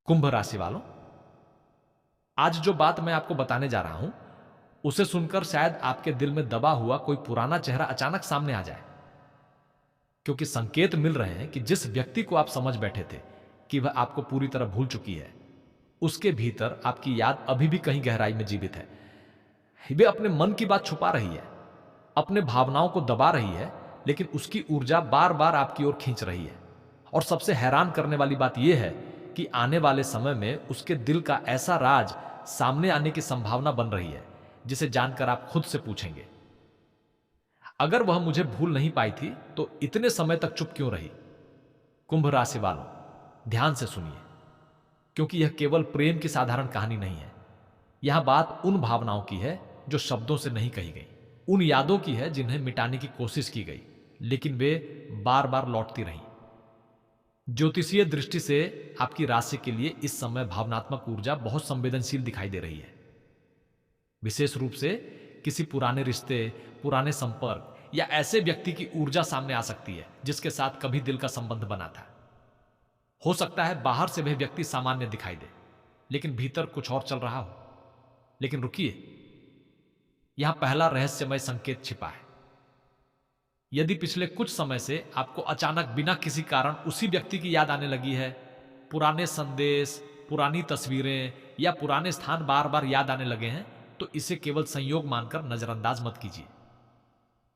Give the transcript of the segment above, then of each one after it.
कुंभ राशि वालों, आज जो बात मैं आपको बताने जा रहा हूं, उसे सुनकर शायद आपके दिल में दबा हुआ कोई पुराना चेहरा अचानक सामने आ जाए। क्योंकि संकेत मिल रहे हैं कि जिस व्यक्ति को आप समझ बैठे थे कि वह आपको पूरी तरह भूल चुकी है, उसके भीतर आपकी याद अभी भी कहीं गहराई में जीवित है। वे अपने मन की बात छुपा रही है, अपने भावनाओं को दबा रही है, लेकिन उसकी ऊर्जा बार बार आपकी ओर खींच रही है। और सबसे हैरान करने वाली बात यह है कि आने वाले समय में उसके दिल का ऐसा राज सामने आने की संभावना बन रही है, जिसे जानकर आप खुद से पूछेंगे, अगर वह मुझे भूल नहीं पाई थी तो इतने समय तक चुप क्यों रही। कुंभ राशि वालों, ध्यान से सुनिए, क्योंकि यह केवल प्रेम की साधारण कहानी नहीं है। यह बात उन भावनाओं की है जो शब्दों से नहीं कही गई, उन यादों की है जिन्हें मिटाने की कोशिश की गई, लेकिन वे बार बार लौटती रहीं। ज्योतिषीय दृष्टि से आपकी राशि के लिए इस समय भावनात्मक ऊर्जा बहुत संवेदनशील दिखाई दे रही है। विशेष रूप से किसी पुराने रिश्ते, पुराने संपर्क या ऐसे व्यक्ति की ऊर्जा सामने आ सकती है जिसके साथ कभी दिल का संबंध बना था। हो सकता है बाहर से वह व्यक्ति सामान्य दिखाई दे, लेकिन भीतर कुछ और चल रहा हो। लेकिन रुकिए, यहां पहला रहस्यमय संकेत छिपा है। यदि पिछले कुछ समय से आपको अचानक बिना किसी कारण उसी व्यक्ति की याद आने लगी है, पुराने संदेश, पुरानी तस्वीरें या पुराने स्थान बार बार याद आने लगे हैं, तो इसे केवल संयोग मानकर नजरअंदाज मत कीजिए।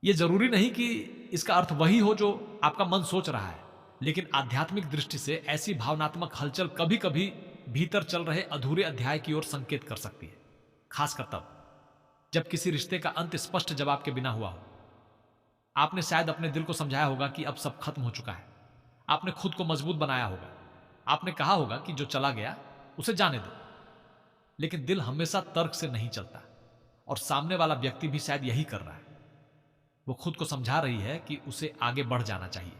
यह जरूरी नहीं कि इसका अर्थ वही हो जो आपका मन सोच रहा है, लेकिन आध्यात्मिक दृष्टि से ऐसी भावनात्मक हलचल कभी कभी भीतर चल रहे अधूरे अध्याय की ओर संकेत कर सकती है। खासकर तब जब किसी रिश्ते का अंत स्पष्ट जवाब के बिना हुआ हो। आपने शायद अपने दिल को समझाया होगा कि अब सब खत्म हो चुका है। आपने खुद को मजबूत बनाया होगा। आपने कहा होगा कि जो चला गया उसे जाने दो। लेकिन दिल हमेशा तर्क से नहीं चलता, और सामने वाला व्यक्ति भी शायद यही कर रहा है। वो खुद को समझा रही है कि उसे आगे बढ़ जाना चाहिए,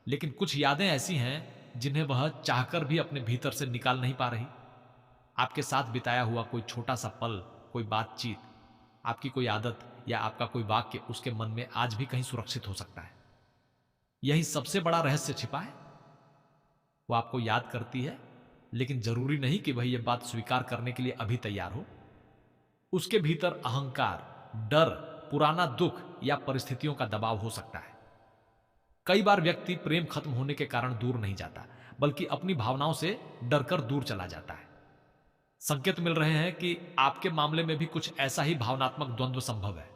लेकिन कुछ यादें ऐसी हैं जिन्हें वह चाहकर भी अपने भीतर से निकाल नहीं पा रही। आपके साथ बिताया हुआ कोई छोटा सा पल, कोई बातचीत, आपकी कोई आदत या आपका कोई वाक्य उसके मन में आज भी कहीं सुरक्षित हो सकता है। यही सबसे बड़ा रहस्य छिपा है। वो आपको याद करती है, लेकिन जरूरी नहीं कि वह यह बात स्वीकार करने के लिए अभी तैयार हो। उसके भीतर अहंकार, डर, पुराना दुख या परिस्थितियों का दबाव हो सकता है। कई बार व्यक्ति प्रेम खत्म होने के कारण दूर नहीं जाता, बल्कि अपनी भावनाओं से डरकर दूर चला जाता है। संकेत मिल रहे हैं कि आपके मामले में भी कुछ ऐसा ही भावनात्मक द्वंद्व संभव है।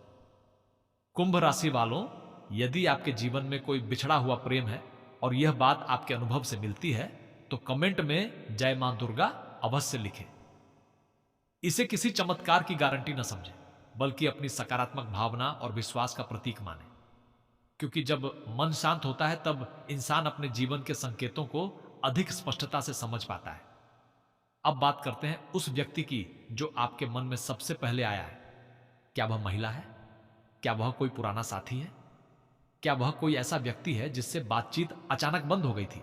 कुंभ राशि वालों, यदि आपके जीवन में कोई बिछड़ा हुआ प्रेम है और यह बात आपके अनुभव से मिलती है, तो कमेंट में जय मां दुर्गा अवश्य लिखें। इसे किसी चमत्कार की गारंटी न समझें, बल्कि अपनी सकारात्मक भावना और विश्वास का प्रतीक मानें। क्योंकि जब मन शांत होता है, तब इंसान अपने जीवन के संकेतों को अधिक स्पष्टता से समझ पाता है। अब बात करते हैं उस व्यक्ति की जो आपके मन में सबसे पहले आया है। क्या वह महिला है? क्या वह कोई पुराना साथी है? क्या वह कोई ऐसा व्यक्ति है जिससे बातचीत अचानक बंद हो गई थी?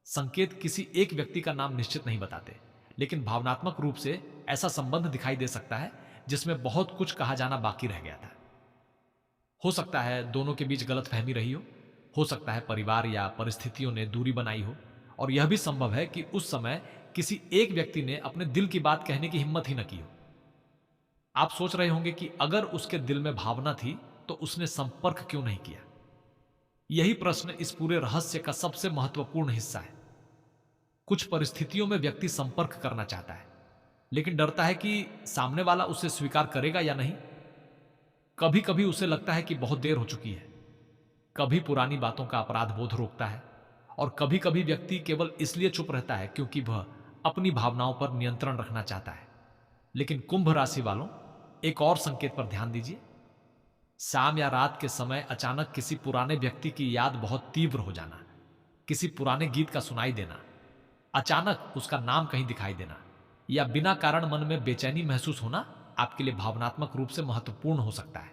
संकेत किसी एक व्यक्ति का नाम निश्चित नहीं बताते, लेकिन भावनात्मक रूप से ऐसा संबंध दिखाई दे सकता है जिसमें बहुत कुछ कहा जाना बाकी रह गया था। हो सकता है दोनों के बीच गलतफहमी रही हो सकता है परिवार या परिस्थितियों ने दूरी बनाई हो, और यह भी संभव है कि उस समय किसी एक व्यक्ति ने अपने दिल की बात कहने की हिम्मत ही न की हो। आप सोच रहे होंगे कि अगर उसके दिल में भावना थी तो उसने संपर्क क्यों नहीं किया। यही प्रश्न इस पूरे रहस्य का सबसे महत्वपूर्ण हिस्सा है। कुछ परिस्थितियों में व्यक्ति संपर्क करना चाहता है, लेकिन डरता है कि सामने वाला उसे स्वीकार करेगा या नहीं। कभी कभी उसे लगता है कि बहुत देर हो चुकी है, कभी पुरानी बातों का अपराध बोध रोकता है, और कभी कभी व्यक्ति केवल इसलिए चुप रहता है क्योंकि वह अपनी भावनाओं पर नियंत्रण रखना चाहता है। लेकिन कुंभ राशि वालों, एक और संकेत पर ध्यान दीजिए। शाम या रात के समय अचानक किसी पुराने व्यक्ति की याद बहुत तीव्र हो जाना, किसी पुराने गीत का सुनाई देना, अचानक उसका नाम कहीं दिखाई देना, या बिना कारण मन में बेचैनी महसूस होना आपके लिए भावनात्मक रूप से महत्वपूर्ण हो सकता है।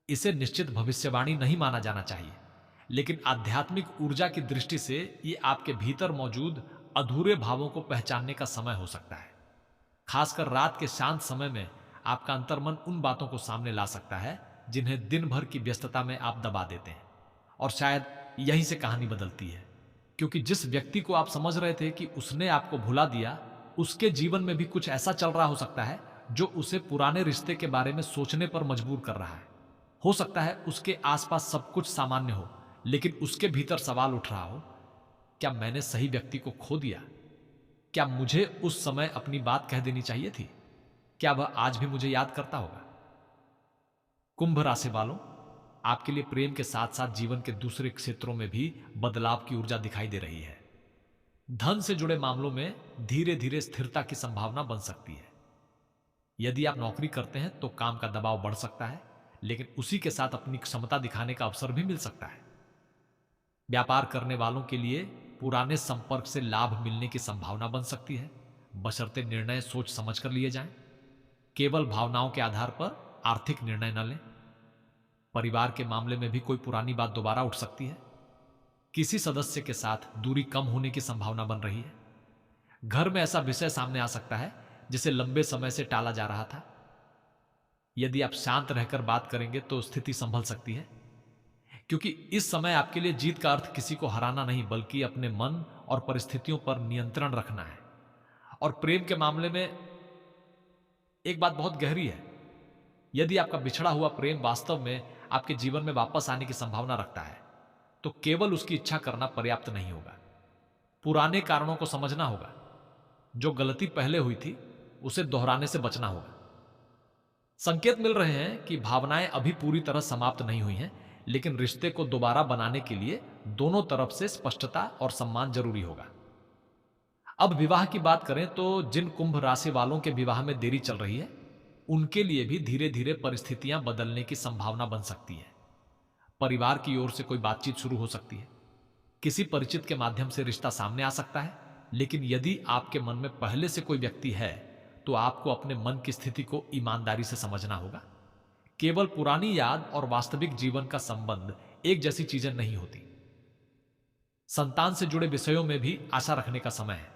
इसे निश्चित भविष्यवाणी नहीं माना जाना चाहिए, लेकिन आध्यात्मिक ऊर्जा की दृष्टि से यह आपके भीतर मौजूद अधूरे भावों को पहचानने का समय हो सकता है। खासकर रात के शांत समय में आपका अंतर्मन उन बातों को सामने ला सकता है जिन्हें दिन भर की व्यस्तता में आप दबा देते हैं, और शायद यहीं से कहानी बदलती है। क्योंकि जिस व्यक्ति को आप समझ रहे थे कि उसने आपको भुला दिया, उसके जीवन में भी कुछ ऐसा चल रहा हो सकता है जो उसे पुराने रिश्ते के बारे में सोचने पर मजबूर कर रहा है। हो सकता है उसके आसपास सब कुछ सामान्य हो, लेकिन उसके भीतर सवाल उठ रहा हो, क्या मैंने सही व्यक्ति को खो दिया? क्या मुझे उस समय अपनी बात कह देनी चाहिए थी? क्या वह आज भी मुझे याद करता होगा? कुंभ राशि वालों, आपके लिए प्रेम के साथ साथ जीवन के दूसरे क्षेत्रों में भी बदलाव की ऊर्जा दिखाई दे रही है। धन से जुड़े मामलों में धीरे धीरे स्थिरता की संभावना बन सकती है। यदि आप नौकरी करते हैं तो काम का दबाव बढ़ सकता है, लेकिन उसी के साथ अपनी क्षमता दिखाने का अवसर भी मिल सकता है। व्यापार करने वालों के लिए पुराने संपर्क से लाभ मिलने की संभावना बन सकती है, बशर्ते निर्णय सोच समझ कर लिए जाएं। केवल भावनाओं के आधार पर आर्थिक निर्णय न लें। परिवार के मामले में भी कोई पुरानी बात दोबारा उठ सकती है। किसी सदस्य के साथ दूरी कम होने की संभावना बन रही है। घर में ऐसा विषय सामने आ सकता है जिसे लंबे समय से टाला जा रहा था। यदि आप शांत रहकर बात करेंगे तो स्थिति संभल सकती है, क्योंकि इस समय आपके लिए जीत का अर्थ किसी को हराना नहीं, बल्कि अपने मन और परिस्थितियों पर नियंत्रण रखना है। और प्रेम के मामले में एक बात बहुत गहरी है। यदि आपका बिछड़ा हुआ प्रेम वास्तव में आपके जीवन में वापस आने की संभावना रखता है, तो केवल उसकी इच्छा करना पर्याप्त नहीं होगा। पुराने कारणों को समझना होगा। जो गलती पहले हुई थी उसे दोहराने से बचना होगा। संकेत मिल रहे हैं कि भावनाएं अभी पूरी तरह समाप्त नहीं हुई हैं, लेकिन रिश्ते को दोबारा बनाने के लिए दोनों तरफ से स्पष्टता और सम्मान जरूरी होगा। अब विवाह की बात करें तो जिन कुंभ राशि वालों के विवाह में देरी चल रही है, उनके लिए भी धीरे धीरे परिस्थितियां बदलने की संभावना बन सकती है। परिवार की ओर से कोई बातचीत शुरू हो सकती है। किसी परिचित के माध्यम से रिश्ता सामने आ सकता है, लेकिन यदि आपके मन में पहले से कोई व्यक्ति है तो आपको अपने मन की स्थिति को ईमानदारी से समझना होगा। केवल पुरानी याद और वास्तविक जीवन का संबंध एक जैसी चीजें नहीं होती। संतान से जुड़े विषयों में भी आशा रखने का समय है।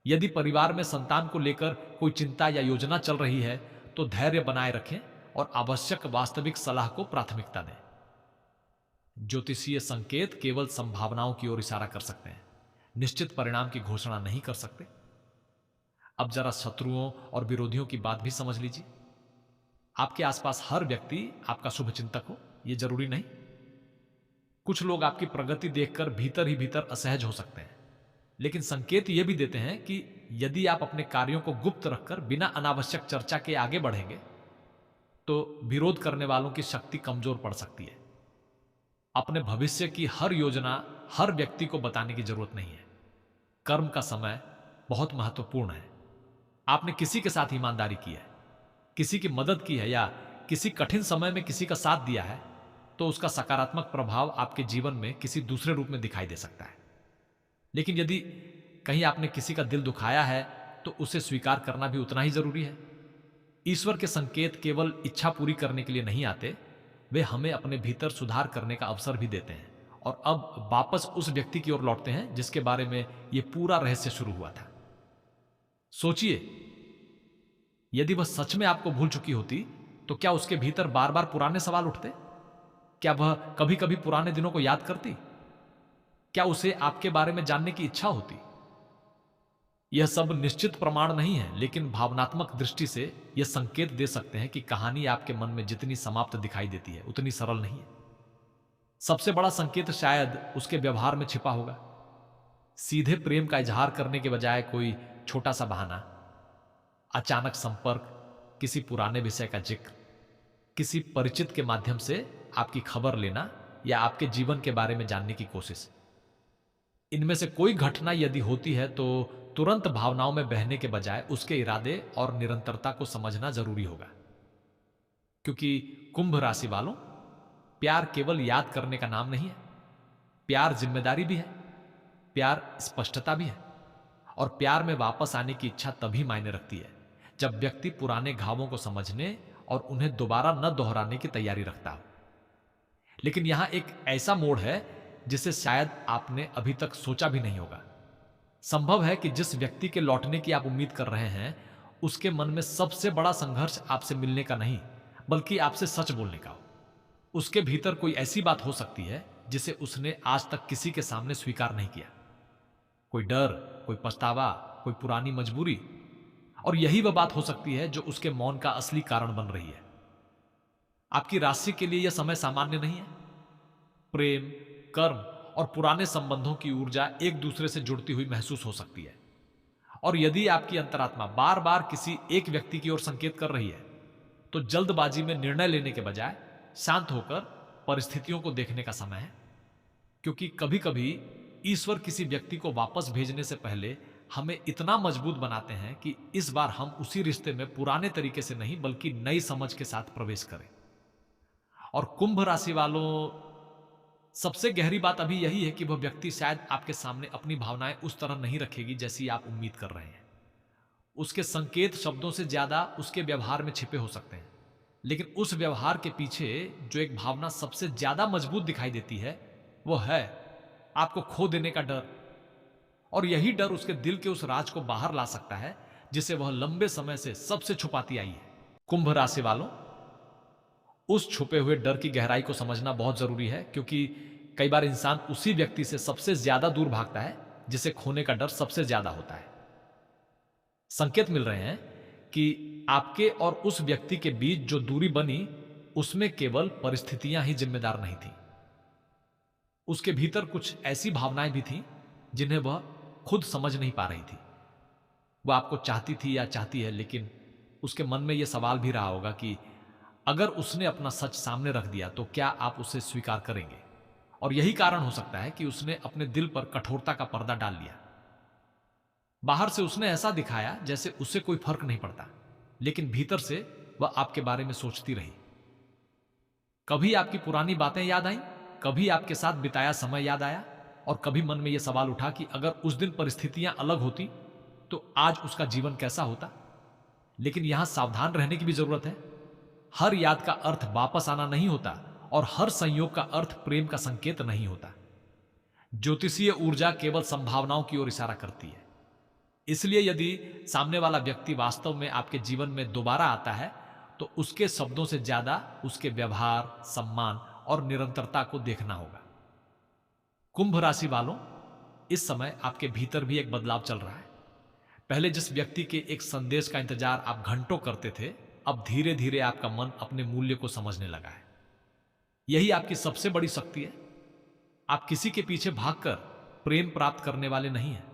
यदि परिवार में संतान को लेकर कोई चिंता या योजना चल रही है तो धैर्य बनाए रखें और आवश्यक वास्तविक सलाह को प्राथमिकता दें। ज्योतिषीय संकेत केवल संभावनाओं की ओर इशारा कर सकते हैं, निश्चित परिणाम की घोषणा नहीं कर सकते। अब जरा शत्रुओं और विरोधियों की बात भी समझ लीजिए। आपके आसपास हर व्यक्ति आपका शुभचिंतक हो, यह जरूरी नहीं। कुछ लोग आपकी प्रगति देखकर भीतर ही भीतर असहज हो सकते हैं, लेकिन संकेत यह भी देते हैं कि यदि आप अपने कार्यों को गुप्त रखकर बिना अनावश्यक चर्चा के आगे बढ़ेंगे तो विरोध करने वालों की शक्ति कमजोर पड़ सकती है। अपने भविष्य की हर योजना हर व्यक्ति को बताने की जरूरत नहीं है। कर्म का समय बहुत महत्वपूर्ण है। आपने किसी के साथ ईमानदारी की है, किसी की मदद की है या किसी कठिन समय में किसी का साथ दिया है, तो उसका सकारात्मक प्रभाव आपके जीवन में किसी दूसरे रूप में दिखाई दे सकता है। लेकिन यदि कहीं आपने किसी का दिल दुखाया है तो उसे स्वीकार करना भी उतना ही जरूरी है। ईश्वर के संकेत केवल इच्छा पूरी करने के लिए नहीं आते, वे हमें अपने भीतर सुधार करने का अवसर भी देते हैं। और अब वापस उस व्यक्ति की ओर लौटते हैं जिसके बारे में यह पूरा रहस्य शुरू हुआ था। सोचिए, यदि वह सच में आपको भूल चुकी होती तो क्या उसके भीतर बार बार पुराने सवाल उठते? क्या वह कभी कभी पुराने दिनों को याद करती? क्या उसे आपके बारे में जानने की इच्छा होती? यह सब निश्चित प्रमाण नहीं है, लेकिन भावनात्मक दृष्टि से यह संकेत दे सकते हैं कि कहानी आपके मन में जितनी समाप्त दिखाई देती है उतनी सरल नहीं है। सबसे बड़ा संकेत शायद उसके व्यवहार में छिपा होगा। सीधे प्रेम का इजहार करने के बजाय कोई छोटा सा बहाना, अचानक संपर्क, किसी पुराने विषय का जिक्र, किसी परिचित के माध्यम से आपकी खबर लेना या आपके जीवन के बारे में जानने की कोशिश। इनमें से कोई घटना यदि होती है तो तुरंत भावनाओं में बहने के बजाय उसके इरादे और निरंतरता को समझना जरूरी होगा। क्योंकि कुंभ राशि वालों, प्यार केवल याद करने का नाम नहीं है। प्यार जिम्मेदारी भी है, प्यार स्पष्टता भी है, और प्यार में वापस आने की इच्छा तभी मायने रखती है जब व्यक्ति पुराने घावों को समझने और उन्हें दोबारा न दोहराने की तैयारी रखता हो। लेकिन यहां एक ऐसा मोड़ है जिसे शायद आपने अभी तक सोचा भी नहीं होगा। संभव है कि जिस व्यक्ति के लौटने की आप उम्मीद कर रहे हैं उसके मन में सबसे बड़ा संघर्ष आपसे मिलने का नहीं, बल्कि आपसे सच बोलने का हो। उसके भीतर कोई ऐसी बात हो सकती है जिसे उसने आज तक किसी के सामने स्वीकार नहीं किया। कोई डर, कोई पछतावा, कोई पुरानी मजबूरी। और यही वह बात हो सकती है जो उसके मौन का असली कारण बन रही है। आपकी राशि के लिए यह समय सामान्य नहीं है। प्रेम, कर्म और पुराने संबंधों की ऊर्जा एक दूसरे से जुड़ती हुई महसूस हो सकती है। और यदि आपकी अंतरात्मा बार बार किसी एक व्यक्ति की ओर संकेत कर रही है, तो जल्दबाजी में निर्णय लेने के बजाय शांत होकर परिस्थितियों को देखने का समय है। क्योंकि कभी कभी ईश्वर किसी व्यक्ति को वापस भेजने से पहले हमें इतना मजबूत बनाते हैं कि इस बार हम उसी रिश्ते में पुराने तरीके से नहीं बल्कि नई समझ के साथ प्रवेश करें। और कुंभ राशि वालों, सबसे गहरी बात अभी यही है कि वह व्यक्ति शायद आपके सामने अपनी भावनाएं उस तरह नहीं रखेगी जैसी आप उम्मीद कर रहे हैं। उसके संकेत शब्दों से ज्यादा उसके व्यवहार में छिपे हो सकते हैं। लेकिन उस व्यवहार के पीछे जो एक भावना सबसे ज्यादा मजबूत दिखाई देती है, वो है आपको खो देने का डर। और यही डर उसके दिल के उस राज को बाहर ला सकता है जिसे वह लंबे समय से सबसे छुपाती आई है। कुंभ राशि वालों, उस छुपे हुए डर की गहराई को समझना बहुत जरूरी है, क्योंकि कई बार इंसान उसी व्यक्ति से सबसे ज्यादा दूर भागता है जिसे खोने का डर सबसे ज्यादा होता है। संकेत मिल रहे हैं कि आपके और उस व्यक्ति के बीच जो दूरी बनी, उसमें केवल परिस्थितियां ही जिम्मेदार नहीं थी। उसके भीतर कुछ ऐसी भावनाएं भी थीं जिन्हें वह खुद समझ नहीं पा रही थी। वह आपको चाहती थी या चाहती है, लेकिन उसके मन में यह सवाल भी रहा होगा कि अगर उसने अपना सच सामने रख दिया तो क्या आप उसे स्वीकार करेंगे। और यही कारण हो सकता है कि उसने अपने दिल पर कठोरता का पर्दा डाल लिया। बाहर से उसने ऐसा दिखाया जैसे उससे कोई फर्क नहीं पड़ता, लेकिन भीतर से वह आपके बारे में सोचती रही। कभी आपकी पुरानी बातें याद आई, कभी आपके साथ बिताया समय याद आया, और कभी मन में यह सवाल उठा कि अगर उस दिन परिस्थितियां अलग होती तो आज उसका जीवन कैसा होता। लेकिन यहां सावधान रहने की भी जरूरत है। हर याद का अर्थ वापस आना नहीं होता, और हर संयोग का अर्थ प्रेम का संकेत नहीं होता। ज्योतिषीय ऊर्जा केवल संभावनाओं की ओर इशारा करती है। इसलिए यदि सामने वाला व्यक्ति वास्तव में आपके जीवन में दोबारा आता है, तो उसके शब्दों से ज्यादा उसके व्यवहार, सम्मान और निरंतरता को देखना होगा। कुंभ राशि वालों, इस समय आपके भीतर भी एक बदलाव चल रहा है। पहले जिस व्यक्ति के एक संदेश का इंतजार आप घंटों करते थे, अब धीरे धीरे आपका मन अपने मूल्य को समझने लगा है। यही आपकी सबसे बड़ी शक्ति है। आप किसी के पीछे भागकर प्रेम प्राप्त करने वाले नहीं हैं।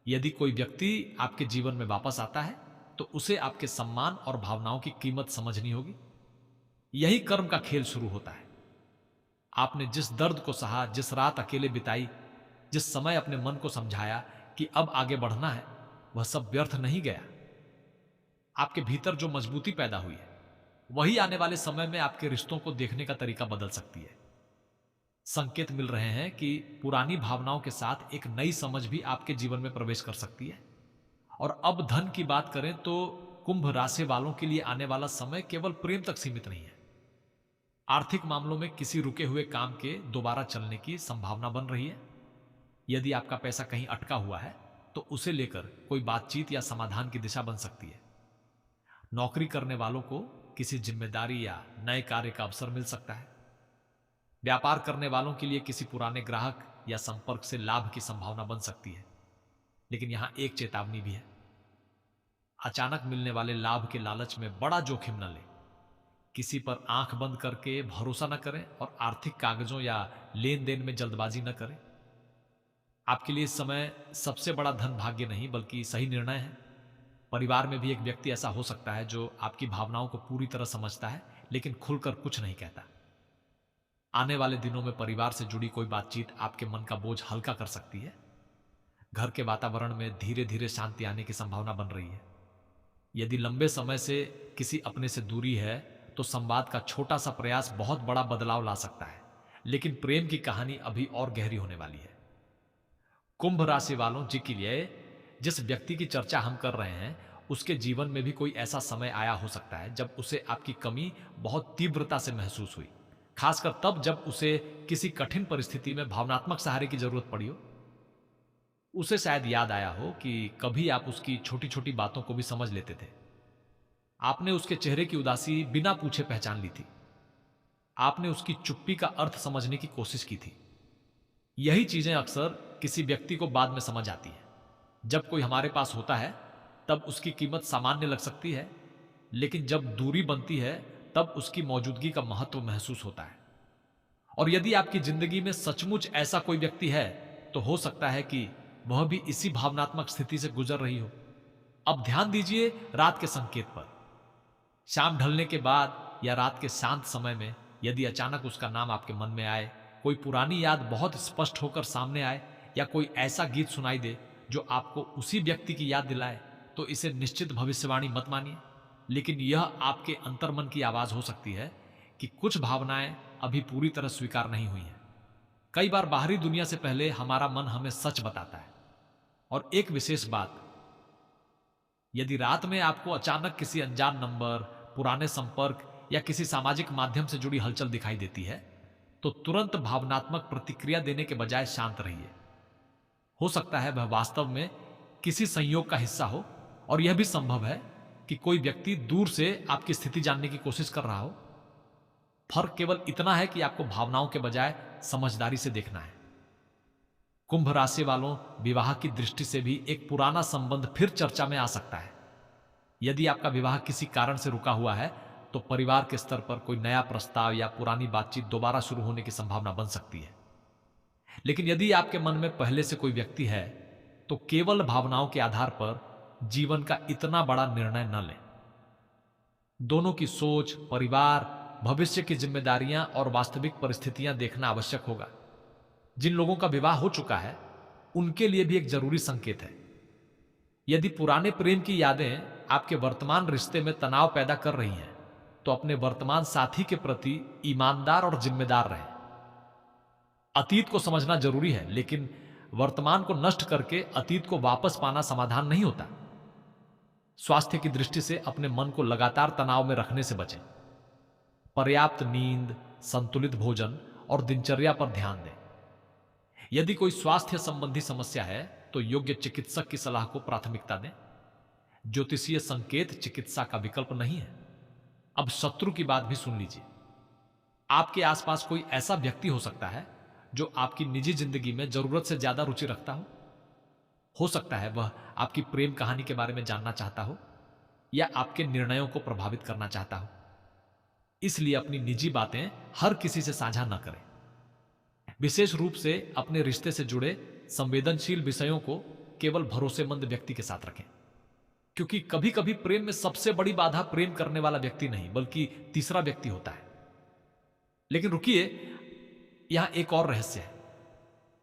यदि कोई व्यक्ति आपके जीवन में वापस आता है, तो उसे आपके सम्मान और भावनाओं की कीमत समझनी होगी। यही कर्म का खेल शुरू होता है। आपने जिस दर्द को सहा, जिस रात अकेले बिताई, जिस समय अपने मन को समझाया कि अब आगे बढ़ना है, वह सब व्यर्थ नहीं गया। आपके भीतर जो मजबूती पैदा हुई है, वही आने वाले समय में आपके रिश्तों को देखने का तरीका बदल सकती है। संकेत मिल रहे हैं कि पुरानी भावनाओं के साथ एक नई समझ भी आपके जीवन में प्रवेश कर सकती है। और अब धन की बात करें तो कुंभ राशि वालों के लिए आने वाला समय केवल प्रेम तक सीमित नहीं है। आर्थिक मामलों में किसी रुके हुए काम के दोबारा चलने की संभावना बन रही है। यदि आपका पैसा कहीं अटका हुआ है, तो उसे लेकर कोई बातचीत या समाधान की दिशा बन सकती है। नौकरी करने वालों को किसी जिम्मेदारी या नए कार्य का अवसर मिल सकता है। व्यापार करने वालों के लिए किसी पुराने ग्राहक या संपर्क से लाभ की संभावना बन सकती है। लेकिन यहां एक चेतावनी भी है। अचानक मिलने वाले लाभ के लालच में बड़ा जोखिम न लें। किसी पर आंख बंद करके भरोसा न करें, और आर्थिक कागजों या लेन देन में जल्दबाजी न करें। आपके लिए इस समय सबसे बड़ा धन भाग्य नहीं बल्कि सही निर्णय है। परिवार में भी एक व्यक्ति ऐसा हो सकता है जो आपकी भावनाओं को पूरी तरह समझता है, लेकिन खुलकर कुछ नहीं कहता। आने वाले दिनों में परिवार से जुड़ी कोई बातचीत आपके मन का बोझ हल्का कर सकती है। घर के वातावरण में धीरे धीरे शांति आने की संभावना बन रही है। यदि लंबे समय से किसी अपने से दूरी है, तो संवाद का छोटा सा प्रयास बहुत बड़ा बदलाव ला सकता है। लेकिन प्रेम की कहानी अभी और गहरी होने वाली है। कुंभ राशि वालों जी के लिए जिस व्यक्ति की चर्चा हम कर रहे हैं, उसके जीवन में भी कोई ऐसा समय आया हो सकता है जब उसे आपकी कमी बहुत तीव्रता से महसूस हुई। खासकर तब जब उसे किसी कठिन परिस्थिति में भावनात्मक सहारे की जरूरत पड़ी हो। उसे शायद याद आया हो कि कभी आप उसकी छोटी छोटी बातों को भी समझ लेते थे। आपने उसके चेहरे की उदासी बिना पूछे पहचान ली थी। आपने उसकी चुप्पी का अर्थ समझने की कोशिश की थी। यही चीजें अक्सर किसी व्यक्ति को बाद में समझ आती है। जब कोई हमारे पास होता है तब उसकी कीमत सामान्य लग सकती है, लेकिन जब दूरी बनती है तब उसकी मौजूदगी का महत्व महसूस होता है। और यदि आपकी जिंदगी में सचमुच ऐसा कोई व्यक्ति है तो हो सकता है कि वह भी इसी भावनात्मक स्थिति से गुजर रही हो। अब ध्यान दीजिए रात के संकेत पर। शाम ढलने के बाद या रात के शांत समय में यदि अचानक उसका नाम आपके मन में आए, कोई पुरानी याद बहुत स्पष्ट होकर सामने आए, या कोई ऐसा गीत सुनाई दे जो आपको उसी व्यक्ति की याद दिलाए, तो इसे निश्चित भविष्यवाणी मत मानिए, लेकिन यह आपके अंतर्मन की आवाज हो सकती है कि कुछ भावनाएं अभी पूरी तरह स्वीकार नहीं हुई हैं। कई बार बाहरी दुनिया से पहले हमारा मन हमें सच बताता है। और एक विशेष बात, यदि रात में आपको अचानक किसी अनजान नंबर, पुराने संपर्क या किसी सामाजिक माध्यम से जुड़ी हलचल दिखाई देती है, तो तुरंत भावनात्मक प्रतिक्रिया देने के बजाय शांत रहिए। हो सकता है वह वास्तव में किसी संयोग का हिस्सा हो, और यह भी संभव है कि कोई व्यक्ति दूर से आपकी स्थिति जानने की कोशिश कर रहा हो। फर्क केवल इतना है कि आपको भावनाओं के बजाय समझदारी से देखना है। कुंभ राशि वालों, विवाह की दृष्टि से भी एक पुराना संबंध फिर चर्चा में आ सकता है। यदि आपका विवाह किसी कारण से रुका हुआ है तो परिवार के स्तर पर कोई नया प्रस्ताव या पुरानी बातचीत दोबारा शुरू होने की संभावना बन सकती है। लेकिन यदि आपके मन में पहले से कोई व्यक्ति है तो केवल भावनाओं के आधार पर जीवन का इतना बड़ा निर्णय न लें। दोनों की सोच, परिवार, भविष्य की जिम्मेदारियां और वास्तविक परिस्थितियां देखना आवश्यक होगा। जिन लोगों का विवाह हो चुका है उनके लिए भी एक जरूरी संकेत है। यदि पुराने प्रेम की यादें आपके वर्तमान रिश्ते में तनाव पैदा कर रही हैं तो अपने वर्तमान साथी के प्रति ईमानदार और जिम्मेदार रहें। अतीत को समझना जरूरी है, लेकिन वर्तमान को नष्ट करके अतीत को वापस पाना समाधान नहीं होता। स्वास्थ्य की दृष्टि से अपने मन को लगातार तनाव में रखने से बचें। पर्याप्त नींद, संतुलित भोजन और दिनचर्या पर ध्यान दें। यदि कोई स्वास्थ्य संबंधी समस्या है तो योग्य चिकित्सक की सलाह को प्राथमिकता दें। ज्योतिषीय संकेत चिकित्सा का विकल्प नहीं है। अब शत्रु की बात भी सुन लीजिए। आपके आसपास कोई ऐसा व्यक्ति हो सकता है जो आपकी निजी जिंदगी में जरूरत से ज्यादा रुचि रखता हो सकता है वह आपकी प्रेम कहानी के बारे में जानना चाहता हो या आपके निर्णयों को प्रभावित करना चाहता हो। इसलिए अपनी निजी बातें हर किसी से साझा न करें। विशेष रूप से अपने रिश्ते से जुड़े संवेदनशील विषयों को केवल भरोसेमंद व्यक्ति के साथ रखें, क्योंकि कभी कभी प्रेम में सबसे बड़ी बाधा प्रेम करने वाला व्यक्ति नहीं बल्कि तीसरा व्यक्ति होता है। लेकिन रुकिए, यहां एक और रहस्य है।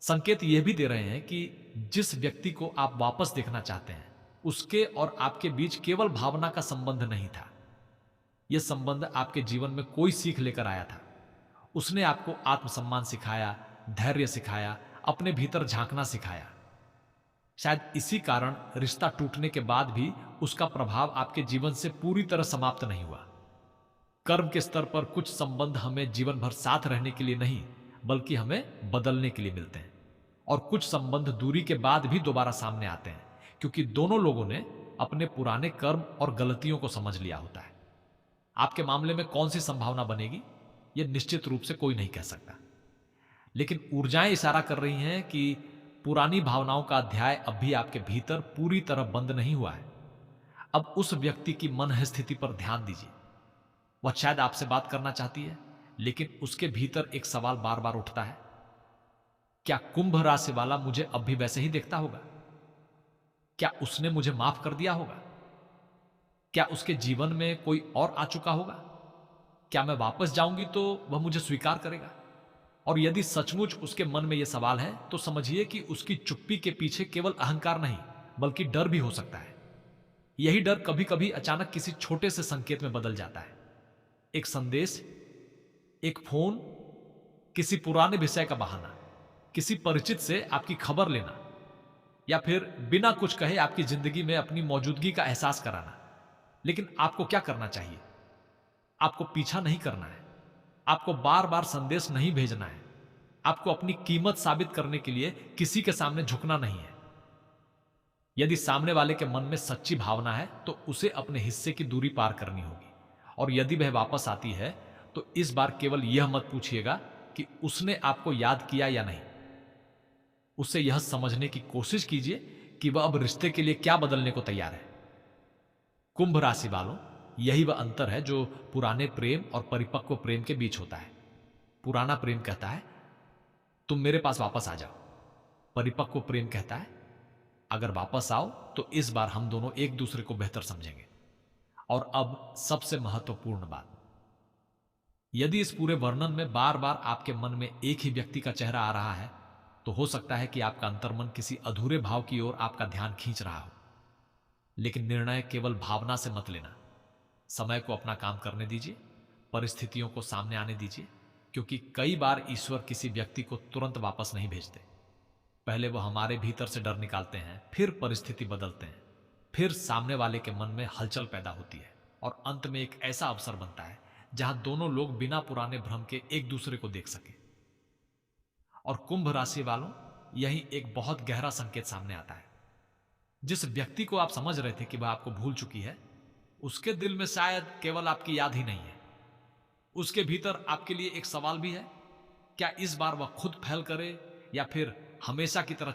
संकेत यह भी दे रहे हैं कि जिस व्यक्ति को आप वापस देखना चाहते हैं उसके और आपके बीच केवल भावना का संबंध नहीं था। यह संबंध आपके जीवन में कोई सीख लेकर आया था। उसने आपको आत्मसम्मान सिखाया, धैर्य सिखाया, अपने भीतर झांकना सिखाया। शायद इसी कारण रिश्ता टूटने के बाद भी उसका प्रभाव आपके जीवन से पूरी तरह समाप्त नहीं हुआ। कर्म के स्तर पर कुछ संबंध हमें जीवन भर साथ रहने के लिए नहीं बल्कि हमें बदलने के लिए मिलते हैं, और कुछ संबंध दूरी के बाद भी दोबारा सामने आते हैं क्योंकि दोनों लोगों ने अपने पुराने कर्म और गलतियों को समझ लिया होता है। आपके मामले में कौन सी संभावना बनेगी यह निश्चित रूप से कोई नहीं कह सकता, लेकिन ऊर्जाएं इशारा कर रही हैं कि पुरानी भावनाओं का अध्याय अब भी आपके भीतर पूरी तरह बंद नहीं हुआ है। अब उस व्यक्ति की मन स्थिति पर ध्यान दीजिए। वह शायद आपसे बात करना चाहती है, लेकिन उसके भीतर एक सवाल बार बार उठता है, क्या कुंभ राशि वाला मुझे अब भी वैसे ही देखता होगा? क्या उसने मुझे माफ कर दिया होगा? क्या उसके जीवन में कोई और आ चुका होगा? क्या मैं वापस जाऊंगी तो वह मुझे स्वीकार करेगा? और यदि सचमुच उसके मन में यह सवाल है तो समझिए कि उसकी चुप्पी के पीछे केवल अहंकार नहीं बल्कि डर भी हो सकता है। यही डर कभी कभी अचानक किसी छोटे से संकेत में बदल जाता है। एक संदेश, एक फोन, किसी पुराने विषय का बहाना, किसी परिचित से आपकी खबर लेना, या फिर बिना कुछ कहे आपकी जिंदगी में अपनी मौजूदगी का एहसास कराना। लेकिन आपको क्या करना चाहिए? आपको पीछा नहीं करना है, आपको बार बार संदेश नहीं भेजना है, आपको अपनी कीमत साबित करने के लिए किसी के सामने झुकना नहीं है। यदि सामने वाले के मन में सच्ची भावना है तो उसे अपने हिस्से की दूरी पार करनी होगी, और यदि वह वापस आती है तो इस बार केवल यह मत पूछिएगा कि उसने आपको याद किया या नहीं। उससे यह समझने की कोशिश कीजिए कि वह अब रिश्ते के लिए क्या बदलने को तैयार है। कुंभ राशि वालों, यही वह अंतर है जो पुराने प्रेम और परिपक्व प्रेम के बीच होता है। पुराना प्रेम कहता है तुम मेरे पास वापस आ जाओ। परिपक्व प्रेम कहता है अगर वापस आओ तो इस बार हम दोनों एक दूसरे को बेहतर समझेंगे। और अब सबसे महत्वपूर्ण बात, यदि इस पूरे वर्णन में बार बार आपके मन में एक ही व्यक्ति का चेहरा आ रहा है तो हो सकता है कि आपका अंतर्मन किसी अधूरे भाव की ओर आपका ध्यान खींच रहा हो। लेकिन निर्णय केवल भावना से मत लेना। समय को अपना काम करने दीजिए, परिस्थितियों को सामने आने दीजिए, क्योंकि कई बार ईश्वर किसी व्यक्ति को तुरंत वापस नहीं भेजते। पहले वो हमारे भीतर से डर निकालते हैं, फिर परिस्थिति बदलते हैं, फिर सामने वाले के मन में हलचल पैदा होती है और अंत में एक ऐसा अवसर बनता है जहां दोनों लोग बिना पुराने भ्रम के एक दूसरे को देख सके। और कुंभ राशि वालों, यही एक बहुत गहरा संकेत सामने आता है। जिस व्यक्ति को आप समझ रहे थे कि वह आपको भूल चुकी है, उसके दिल में शायद केवल आपकी याद ही नहीं है, उसके भीतर आपके लिए एक सवाल भी है। क्या इस बार वह खुद फैल करे या फिर हमेशा की तरह